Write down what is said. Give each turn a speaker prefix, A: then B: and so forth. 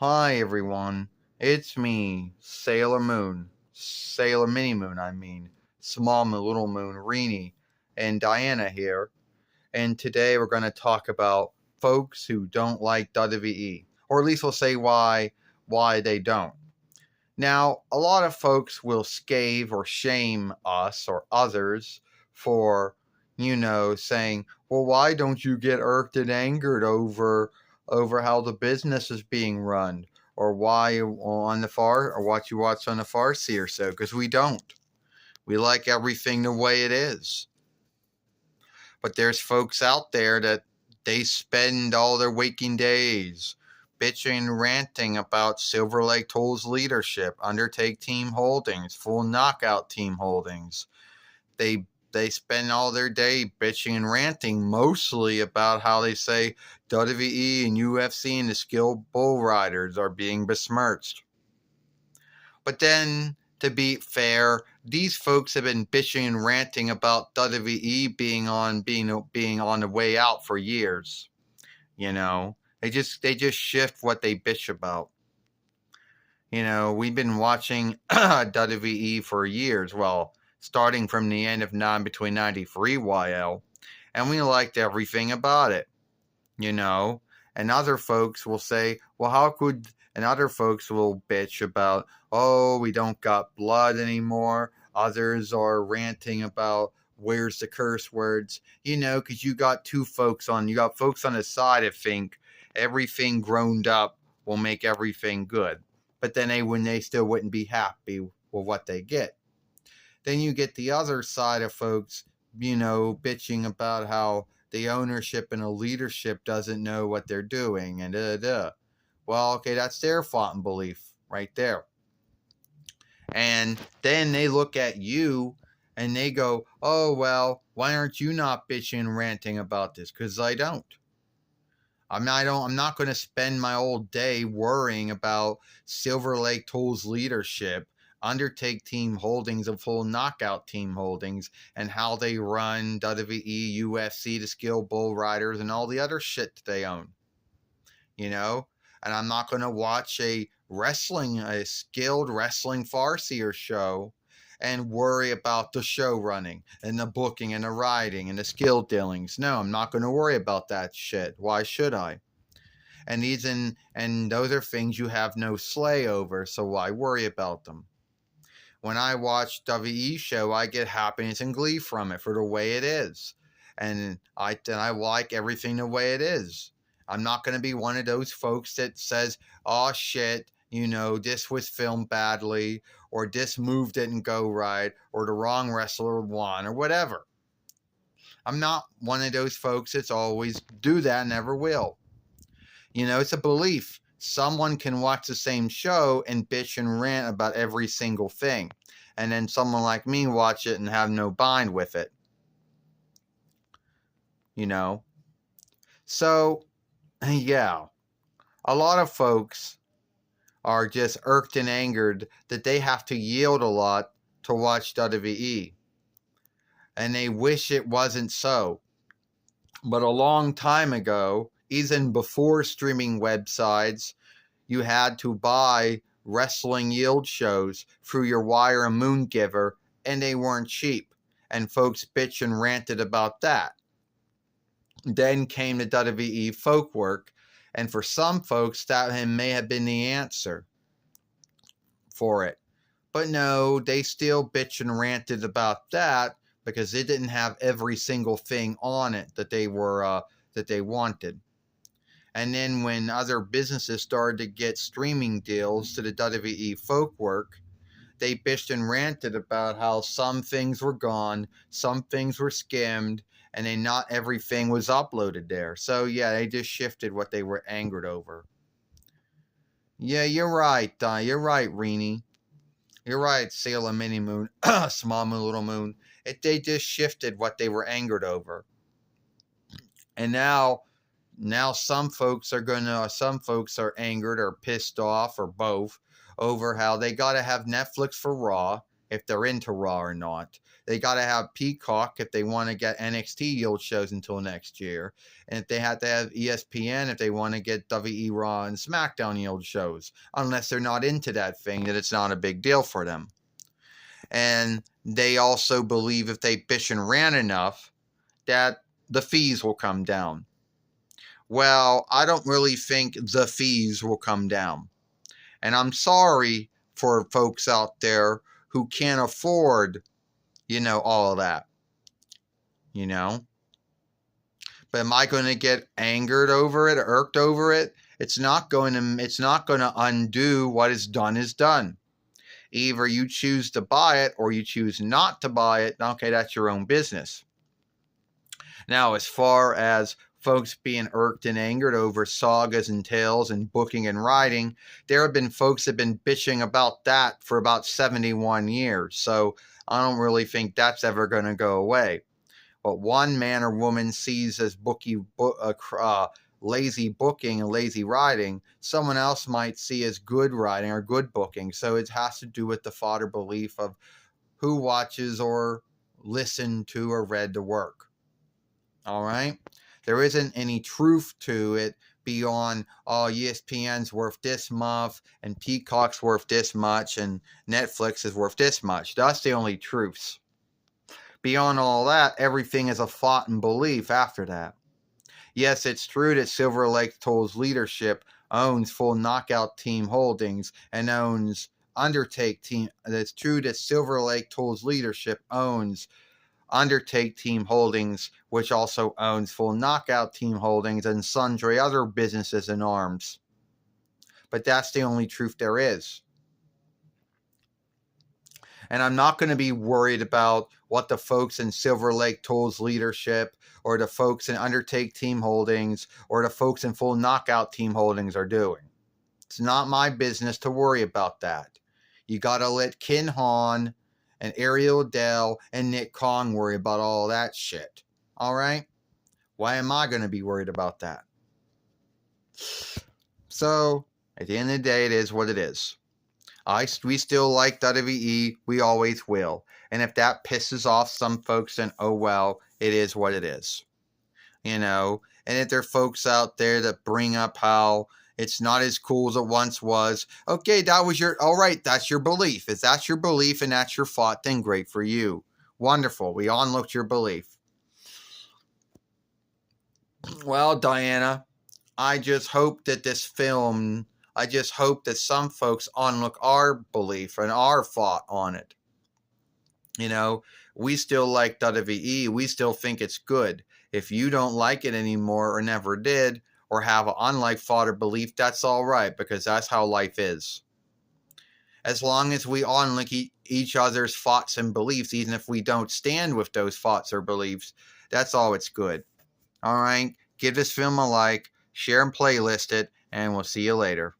A: Hi everyone, it's me, Sailor Moon, Sailor Mini Moon, I mean, Small Moon, Little Moon, Reenie, and Diana here, and today we're going to talk about folks who don't like WWE, or at least we'll say why they don't. Now, a lot of folks will scathe or shame us or others for, saying, "Well, why don't you get irked and angered over how the business is being run, or why on the far or what you watch on the Farsi or so?" Because we don't. We like everything the way it is. But there's folks out there that they spend all their waking days bitching and ranting about Silver Lake Toll's leadership, Undertake Team Holdings, Full Knockout Team Holdings. They spend all their day bitching and ranting mostly about how they say WWE and UFC and the skilled bull riders are being besmirched. But then, to be fair, these folks have been bitching and ranting about WWE being on the way out for years. They just shift what they bitch about. We've been watching WWE for years. Well, starting from the end of between 93 YL, and we liked everything about it. And other folks will say, well, how could, and other folks will bitch about, oh, we don't got blood anymore. Others are ranting about where's the curse words, because you got folks on the side that think everything grown up will make everything good. But then when they still wouldn't be happy with what they get. Then you get the other side of folks, bitching about how the ownership and the leadership doesn't know what they're doing and Well, okay, that's their thought and belief right there. And then they look at you and they go, oh, well, why aren't you not bitching and ranting about this? Because I don't. I'm not going to spend my whole day worrying about Silver Lake Toll's leadership, Undertake Team Holdings, and Full Knockout Team Holdings, and how they run WWE, UFC, the Skill Bull Riders, and all the other shit that they own. And I'm not going to watch a skilled wrestling farcier show and worry about the show running and the booking and the writing and the skill dealings. No, I'm not going to worry about that shit. Why should I? And those are things you have no sway over, so why worry about them? When I watch WWE show, I get happiness and glee from it for the way it is. And I like everything the way it is. I'm not going to be one of those folks that says, oh shit, this was filmed badly, or this move didn't go right, or the wrong wrestler won, or whatever. I'm not one of those folks that's always do that, never will. It's a belief. Someone can watch the same show and bitch and rant about every single thing. And then someone like me watch it and have no bind with it. So, yeah. A lot of folks are just irked and angered that they have to yield a lot to watch WWE. And they wish it wasn't so. But a long time ago, even before streaming websites, you had to buy wrestling yield shows through your wire and moon giver, and they weren't cheap. And folks bitched and ranted about that. Then came the WWE folk work, and for some folks, that may have been the answer for it. But no, they still bitched and ranted about that because it didn't have every single thing on it that they wanted. And then when other businesses started to get streaming deals to the WWE folk work, they bitched and ranted about how some things were gone, some things were skimmed, and then not everything was uploaded there. So yeah, they just shifted what they were angered over. Yeah, you're right. You're right, Reenie. You're right, Sailor Mini Moon, Small Moon, Little Moon. They just shifted what they were angered over. And now some folks are angered or pissed off or both over how they got to have Netflix for Raw if they're into Raw or not. They got to have Peacock if they want to get NXT yield shows until next year. And if they have to have ESPN if they want to get WWE Raw and SmackDown yield shows. Unless they're not into that thing, that it's not a big deal for them. And they also believe if they bish and rant enough, that the fees will come down. Well, I don't really think the fees will come down. And I'm sorry for folks out there who can't afford, all of that, But am I going to get angered over it, irked over it? It's not going to undo what is done. Either you choose to buy it or you choose not to buy it. Okay, that's your own business. Now, as far as folks being irked and angered over sagas and tales and booking and writing, there have been folks that have been bitching about that for about 71 years. So I don't really think that's ever going to go away. What one man or woman sees as lazy booking and lazy writing, someone else might see as good writing or good booking. So it has to do with the fodder belief of who watches or listened to or read the work. All right? There isn't any truth to it beyond, ESPN's worth this much and Peacock's worth this much and Netflix is worth this much. That's the only truths. Beyond all that, everything is a thought and belief after that. Yes, it's true that Silver Lake Toll's leadership owns Full Knockout Team Holdings and owns Undertake Team. It's true that Silver Lake Toll's leadership owns Undertake Team Holdings, which also owns Full Knockout Team Holdings and sundry other businesses in arms. But that's the only truth there is. And I'm not going to be worried about what the folks in Silver Lake Toll's leadership or the folks in Undertake Team Holdings or the folks in Full Knockout Team Holdings are doing. It's not my business to worry about that. You got to let Ken Hahn and Ariel Dell and Nick Khan worry about all that shit. All right? Why am I going to be worried about that? So, at the end of the day, it is what it is. We still like WWE. We always will. And if that pisses off some folks, then oh well, it is what it is. And if there are folks out there that bring up how it's not as cool as it once was. Okay, all right, that's your belief. If that's your belief and that's your thought, then great for you. Wonderful. We unlocked your belief. Well, Diana, I just hope that some folks unlock our belief and our thought on it. We still like WWE. We still think it's good. If you don't like it anymore or never did, or have an unlike thought or belief, that's all right, because that's how life is. As long as we unlike each other's thoughts and beliefs, even if we don't stand with those thoughts or beliefs, that's all it's good. All right? Give this film a like, share and playlist it, and we'll see you later.